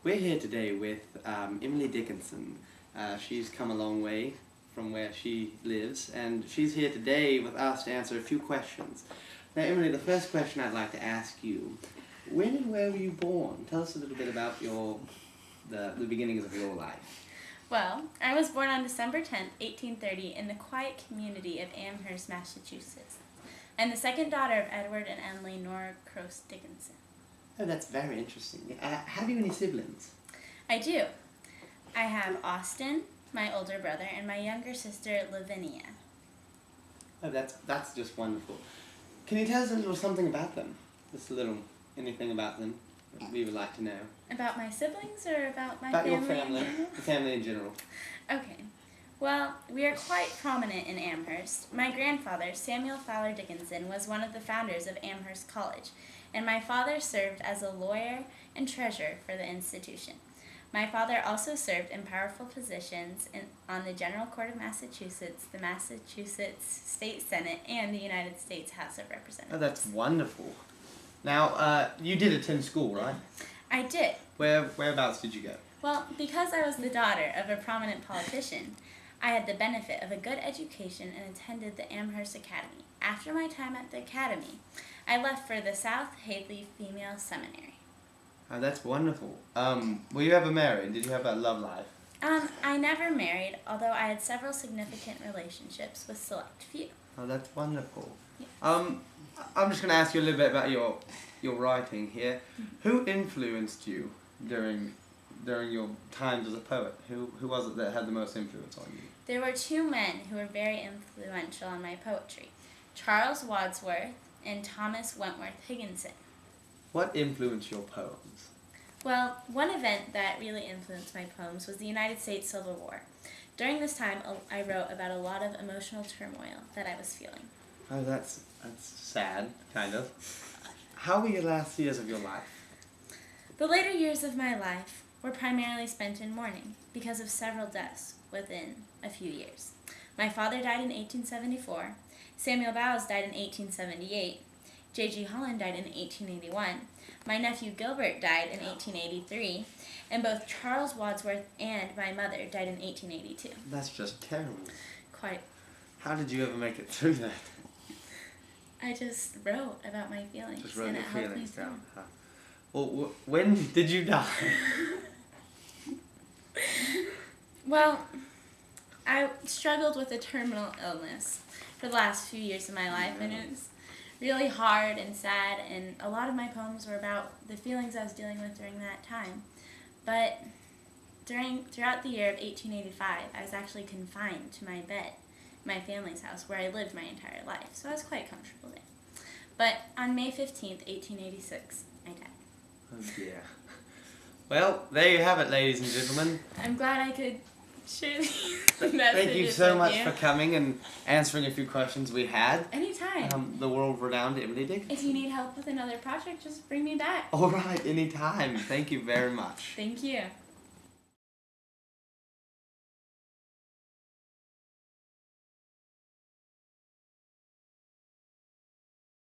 We're here today with Emily Dickinson. She's come a long way from where she lives, and she's here today with us to answer a few questions. Now, Emily, the first question I'd like to ask you, when and where were you born? Tell us a little bit about the beginnings of your life. Well, I was born on December 10th, 1830, in the quiet community of Amherst, Massachusetts. I'm the second daughter of Edward and Emily Norcross Dickinson. Oh, that's very interesting. Have you any siblings? I do. I have Austin, my older brother, and my younger sister, Lavinia. Oh, that's just wonderful. Can you tell us a little something about them? Just a little, anything about them that we would like to know. About my siblings or about my About family? your family, the family in general. Okay. Well, we are quite prominent in Amherst. My grandfather, Samuel Fowler Dickinson, was one of the founders of Amherst College, and my father served as a lawyer and treasurer for the institution. My father also served in powerful positions on the General Court of Massachusetts, the Massachusetts State Senate, and the United States House of Representatives. Oh, that's wonderful. Now, you did attend school, right? I did. Whereabouts did you go? Well, because I was the daughter of a prominent politician, I had the benefit of a good education and attended the Amherst Academy. After my time at the academy, I left for the South Hadley Female Seminary. Oh, that's wonderful. Were you ever married? Did you have a love life? I never married, although I had several significant relationships with select few. Oh, that's wonderful. Yes. I'm just going to ask you a little bit about your writing here. Who influenced you during your times as a poet? Who was it that had the most influence on you? There were two men who were very influential on my poetry, Charles Wadsworth and Thomas Wentworth Higginson. What influenced your poems? Well, one event that really influenced my poems was the United States Civil War. During this time, I wrote about a lot of emotional turmoil that I was feeling. Oh, that's sad, kind of. How were your last years of your life? The later years of my life were primarily spent in mourning because of several deaths within a few years. My father died in 1874, Samuel Bowes died in 1878, J.G. Holland died in 1881, my nephew Gilbert died in 1883, and both Charles Wadsworth and my mother died in 1882. That's just terrible. Quite. How did you ever make it through that? I just wrote about my feelings. Just wrote and your it helped feelings me down. Huh? Well, when did you die? Well, I struggled with a terminal illness for the last few years of my life, and it was really hard and sad, and a lot of my poems were about the feelings I was dealing with during that time. But throughout the year of 1885, I was actually confined to my bed, my family's house, where I lived my entire life, so I was quite comfortable there. But on May 15th, 1886, I died. Oh dear. Well, there you have it, ladies and gentlemen. I'm glad I could share these messages. Thank you so with much you. for coming and answering a few questions we had. Anytime. The world-renowned Emily Dickinson. If you need help with another project, just bring me back. All right, anytime. Thank you very much. Thank you.